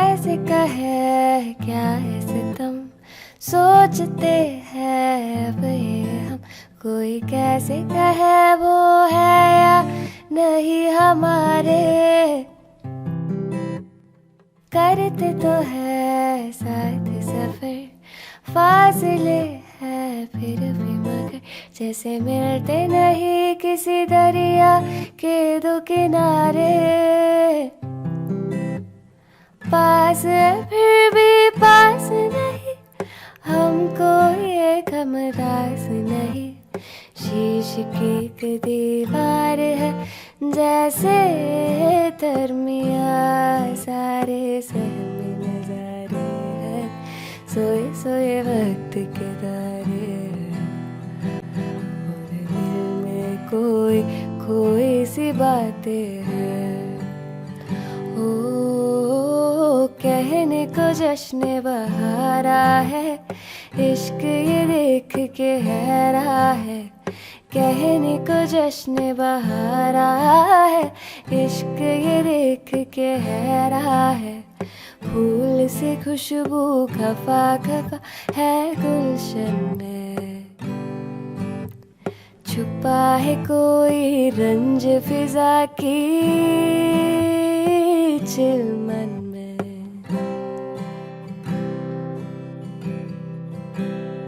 कैसे कहे क्या है सितम, सोचते हैं अब ये हम। कोई कैसे कहे वो है या नहीं हमारे, करते तो है साथ सफर, फासले है फिर भी मगर जैसे मिलते नहीं किसी दरिया के दो किनारे। पास है फिर भी पास नहीं, हमको ये हमरास नहीं। शीश की एक दीवार है जैसे दरमिया, सारे सहमे नजारे हैं, सोए सोए वक्त के तारे हैं। और दिल में कोई कोई सी बातें हैं, ओ कहने को जश्न बहारा है, इश्क ये देख के हैरा है। कहने को जश्न बहारा है, इश्क ये देख के हैरा है। फूल से खुशबू खफा खफा है गुलशन में, छुपा है कोई रंज फिजा की चिलमन।